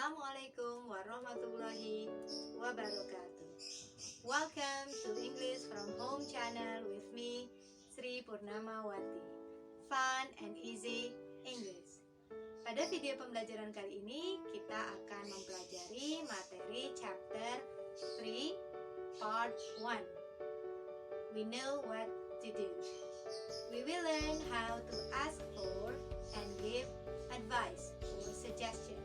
Assalamualaikum warahmatullahi wabarakatuh. Welcome to English from Home channel with me, Sri Purnamawati. Fun and easy English. Pada video pembelajaran kali ini, kita akan mempelajari materi chapter 3, part 1. We know what to do. We will learn how to ask for and give advice or suggestion.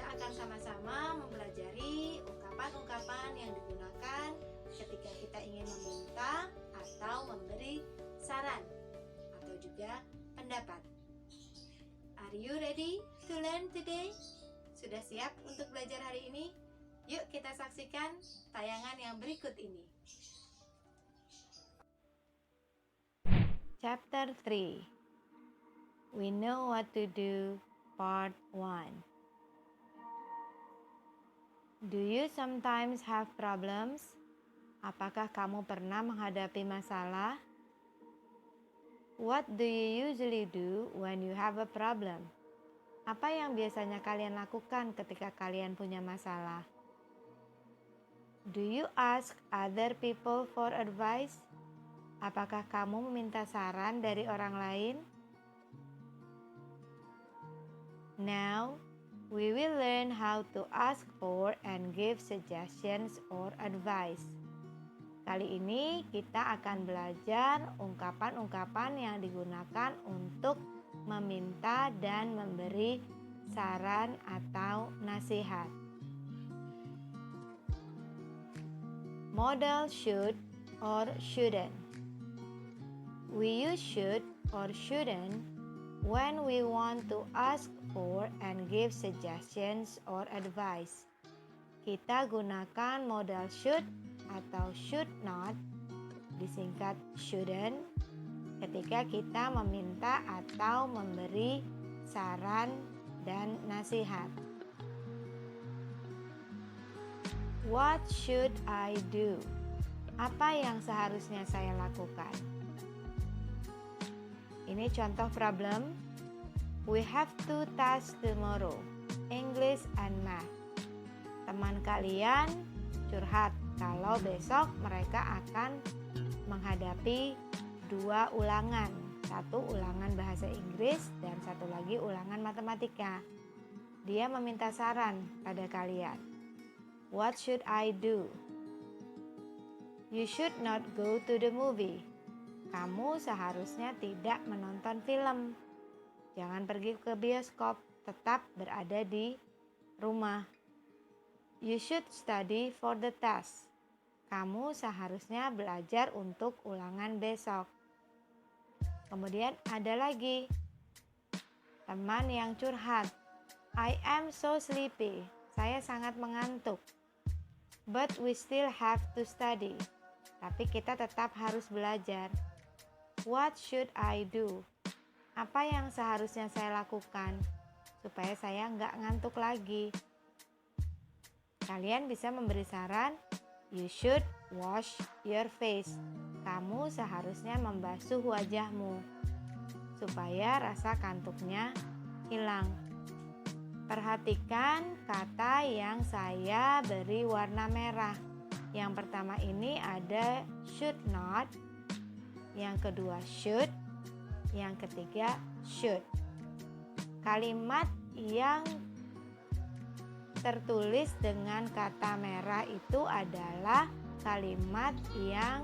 Kita akan sama-sama mempelajari ungkapan-ungkapan yang digunakan ketika kita ingin meminta atau memberi saran atau juga pendapat. Are you ready to learn today? Sudah siap untuk belajar hari ini? Yuk kita saksikan tayangan yang berikut ini. Chapter 3. We know what to do, part 1. Do you sometimes have problems? Apakah kamu pernah menghadapi masalah? What do you usually do when you have a problem? Apa yang biasanya kalian lakukan ketika kalian punya masalah? Do you ask other people for advice? Apakah kamu meminta saran dari orang lain? Now, we will learn how to ask for and give suggestions or advice. Kali ini kita akan belajar ungkapan-ungkapan yang digunakan untuk meminta dan memberi saran atau nasihat. Modal should or shouldn't. We use should or shouldn't when we want to ask for and give suggestions or advice. Kita gunakan modal should atau should not, disingkat shouldn't, ketika kita meminta atau memberi saran dan nasihat. What should I do? Apa yang seharusnya saya lakukan? Ini contoh problem. We have 2 tasks tomorrow, English and Math. Teman kalian curhat kalau besok mereka akan menghadapi 2 ulangan. 1 ulangan bahasa Inggris dan 1 lagi ulangan matematika. Dia meminta saran pada kalian. What should I do? You should not go to the movie. Kamu seharusnya tidak menonton film. Jangan pergi ke bioskop, tetap berada di rumah. You should study for the test. Kamu seharusnya belajar untuk ulangan besok. Kemudian ada lagi teman yang curhat. I am so sleepy. Saya sangat mengantuk. But we still have to study. Tapi kita tetap harus belajar. What should I do? Apa yang seharusnya saya lakukan supaya saya nggak ngantuk lagi? Kalian bisa memberi saran, you should wash your face. Kamu seharusnya membasuh wajahmu supaya rasa kantuknya hilang. Perhatikan kata yang saya beri warna merah. Yang pertama ini ada should not, yang kedua should, yang ketiga should. Kalimat yang tertulis dengan kata merah itu adalah kalimat yang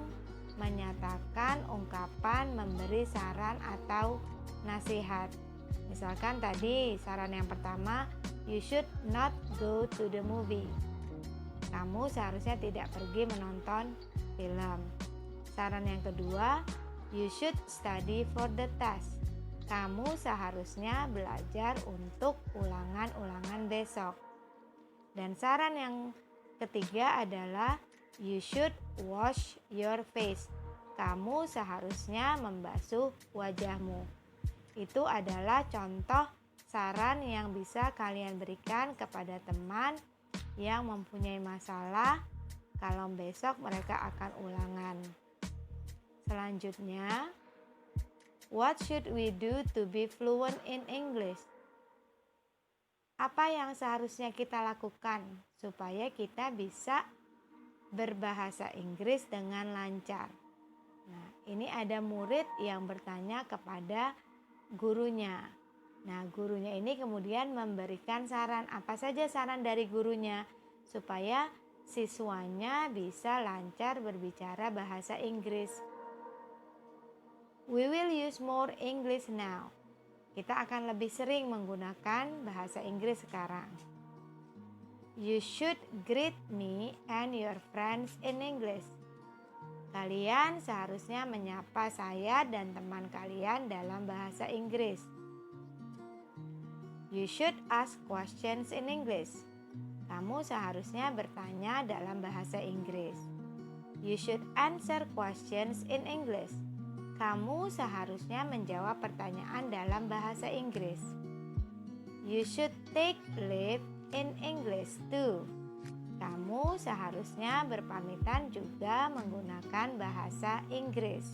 menyatakan ungkapan memberi saran atau nasihat. Misalkan tadi saran yang pertama, you should not go to the movie. Kamu seharusnya tidak pergi menonton film. Saran yang kedua, you should study for the test. Kamu seharusnya belajar untuk ulangan-ulangan besok. Dan saran yang ketiga adalah you should wash your face. Kamu seharusnya membasuh wajahmu. Itu adalah contoh saran yang bisa kalian berikan kepada teman yang mempunyai masalah kalau besok mereka akan ulangan. Selanjutnya, what should we do to be fluent in English? Apa yang seharusnya kita lakukan supaya kita bisa berbahasa Inggris dengan lancar? Nah, ini ada murid yang bertanya kepada gurunya. Nah, gurunya ini kemudian memberikan saran. Apa saja saran dari gurunya supaya siswanya bisa lancar berbicara bahasa Inggris? We will use more English now. Kita akan lebih sering menggunakan bahasa Inggris sekarang. You should greet me and your friends in English. Kalian seharusnya menyapa saya dan teman kalian dalam bahasa Inggris. You should ask questions in English. Kamu seharusnya bertanya dalam bahasa Inggris. You should answer questions in English. Kamu seharusnya menjawab pertanyaan dalam bahasa Inggris. You should take leave in English too. Kamu seharusnya berpamitan juga menggunakan bahasa Inggris.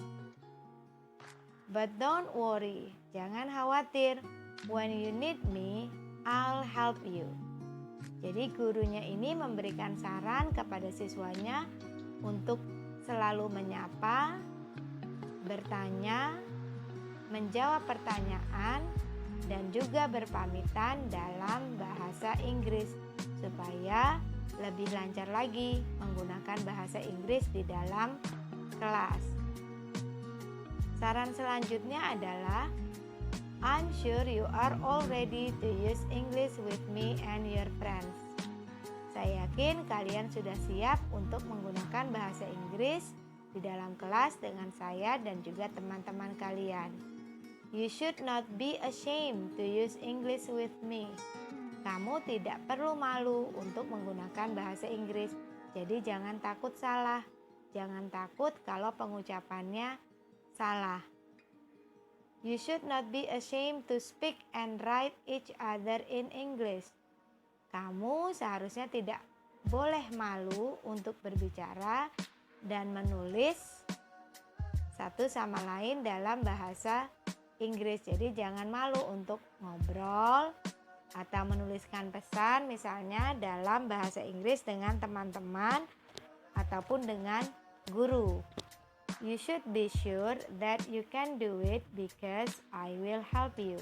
But don't worry, jangan khawatir. When you need me, I'll help you. Jadi gurunya ini memberikan saran kepada siswanya untuk selalu menyapa, bertanya, menjawab pertanyaan, dan juga berpamitan dalam bahasa Inggris supaya lebih lancar lagi menggunakan bahasa Inggris di dalam kelas. Saran selanjutnya adalah I'm sure you are all ready to use English with me and your friends. Saya yakin kalian sudah siap untuk menggunakan bahasa Inggris di dalam kelas dengan saya dan juga teman-teman kalian. You should not be ashamed to use English with me. Kamu tidak perlu malu untuk menggunakan bahasa Inggris. Jadi jangan takut salah. Jangan takut kalau pengucapannya salah. You should not be ashamed to speak and write each other in English. Kamu seharusnya tidak boleh malu untuk berbicara dan menulis satu sama lain dalam bahasa Inggris. Jadi jangan malu untuk ngobrol atau menuliskan pesan misalnya dalam bahasa Inggris dengan teman-teman ataupun dengan guru. You should be sure that you can do it because I will help you.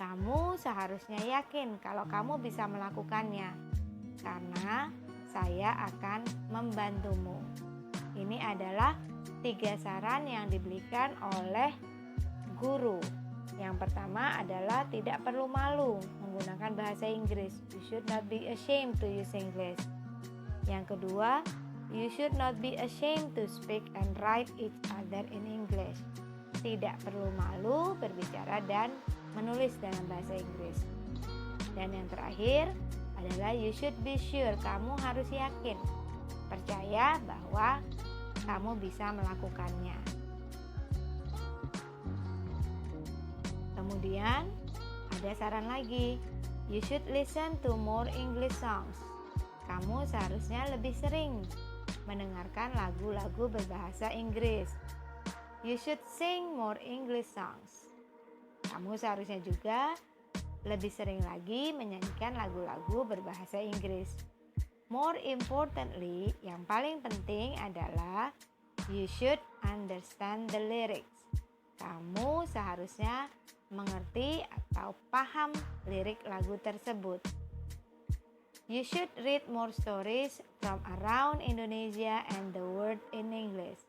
Kamu seharusnya yakin kalau kamu bisa melakukannya karena saya akan membantumu. Ini adalah 3 saran yang diberikan oleh guru. Yang pertama adalah tidak perlu malu menggunakan bahasa Inggris. You should not be ashamed to use English. Yang kedua, you should not be ashamed to speak and write each other in English. Tidak perlu malu berbicara dan menulis dalam bahasa Inggris. Dan yang terakhir adalah you should be sure. Kamu harus yakin, percaya bahwa kamu bisa melakukannya. Kemudian ada saran lagi, you should listen to more English songs. Kamu seharusnya lebih sering mendengarkan lagu-lagu berbahasa Inggris. You should sing more English songs. Kamu seharusnya juga lebih sering lagi menyanyikan lagu-lagu berbahasa Inggris. More importantly, yang paling penting adalah you should understand the lyrics. Kamu seharusnya mengerti atau paham lirik lagu tersebut. You should read more stories from around Indonesia and the world in English.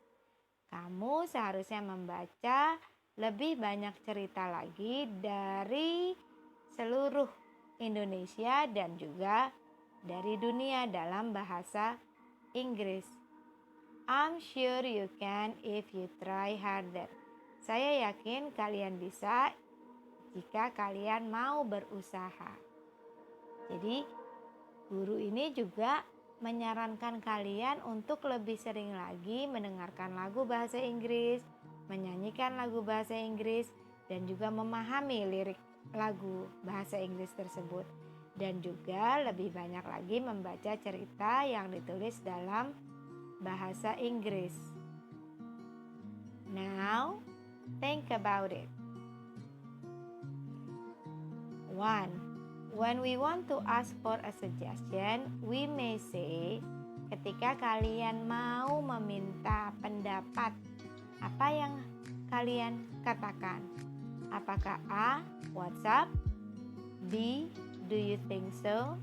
Kamu seharusnya membaca lebih banyak cerita lagi dari seluruh Indonesia dan juga dari dunia dalam bahasa Inggris. I'm sure you can if you try harder. Saya yakin kalian bisa jika kalian mau berusaha. Jadi, guru ini juga menyarankan kalian untuk lebih sering lagi mendengarkan lagu bahasa Inggris, menyanyikan lagu bahasa Inggris, dan juga memahami lirik lagu bahasa Inggris tersebut. Dan juga lebih banyak lagi membaca cerita yang ditulis dalam bahasa Inggris. Now, think about it. 1. When we want to ask for a suggestion, we may say, ketika kalian mau meminta pendapat, apa yang kalian katakan? Apakah A. What's up? B. Do you think so?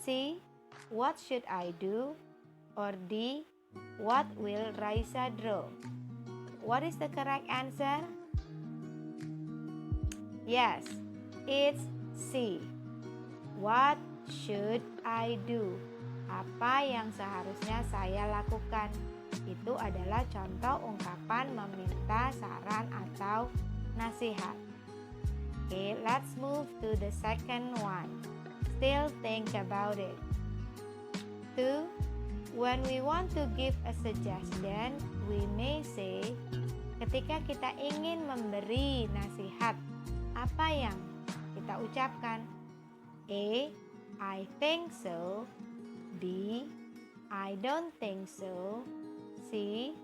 C. What should I do? Or D. What will Raisa draw? What is the correct answer? Yes, it's C. What should I do? Apa yang seharusnya saya lakukan? Itu adalah contoh ungkapan meminta saran atau nasihat. Okay, let's move to the second one. Still think about it. 2. When we want to give a suggestion, we may say, ketika kita ingin memberi nasihat, apa yang kita ucapkan? A. I think so. B. I don't think so. C.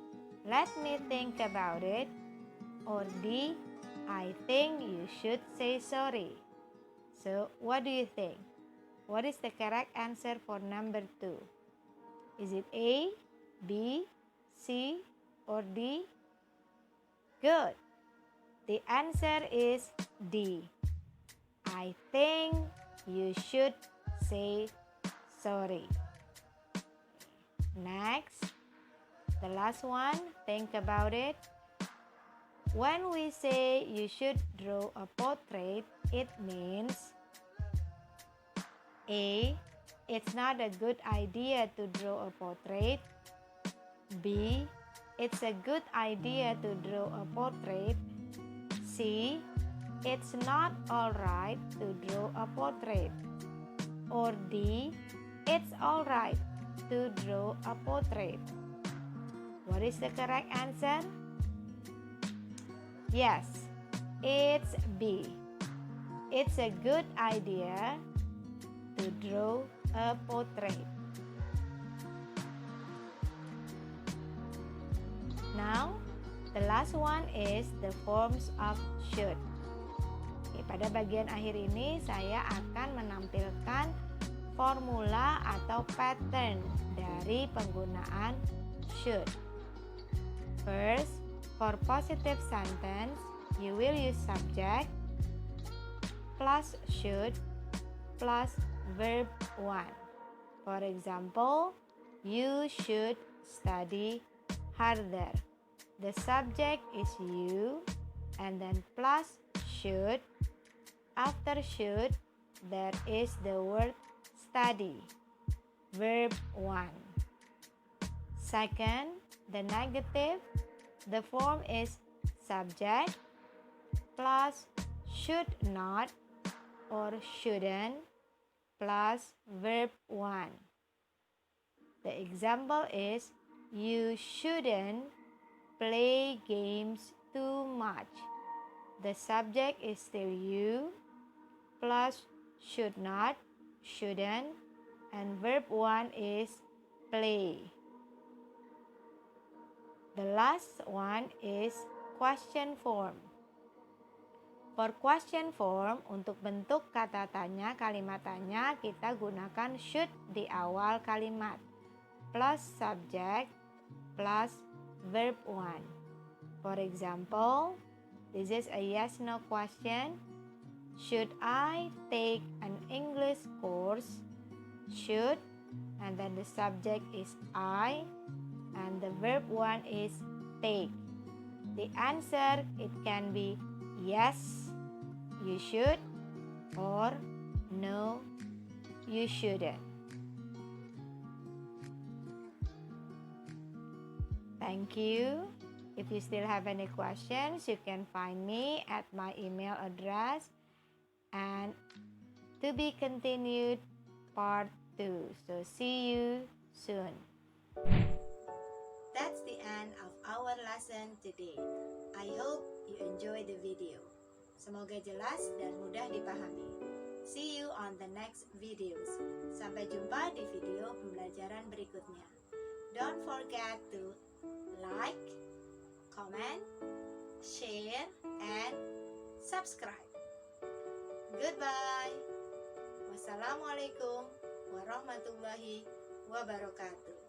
Let me think about it. Or D. I think you should say sorry. So, what do you think? What is the correct answer for number 2? Is it A, B, C, or D? Good. The answer is D. I think you should say sorry. Next, the last one, think about it. When we say you should draw a portrait, it means A. It's not a good idea to draw a portrait. B. It's a good idea to draw a portrait. C. It's not alright to draw a portrait. Or D. It's alright to draw a portrait. What is the correct answer? Yes, it's B. It's a good idea to draw a portrait. Now, the last one is the forms of should. Oke, pada bagian akhir ini saya akan menampilkan formula atau pattern dari penggunaan should. First, for positive sentence, you will use subject plus should plus verb 1. For example, you should study harder. The subject is you and then plus should. After should, there is the word study, verb 1. Second, the negative, the form is subject plus should not or shouldn't plus verb 1. The example is, you shouldn't play games too much. The subject is still you plus should not, shouldn't, and verb 1 is play. The last one is question form. For question form, untuk bentuk kata tanya, kalimat tanya, kita gunakan should di awal kalimat. Plus subject, plus verb 1. For example, this is a yes-no question. Should I take an English course? Should, and then the subject is I, and the verb 1 is take. The answer, it can be yes, you should, or no, you shouldn't. Thank you. If you still have any questions, you can find me at my email address. And to be continued, part 2. So see you soon. That's the end of our lesson today. I hope you enjoy the video. Semoga jelas dan mudah dipahami. See you on the next videos. Sampai jumpa di video pembelajaran berikutnya. Don't forget to like, comment, share, and subscribe. Goodbye. Wassalamualaikum warahmatullahi wabarakatuh.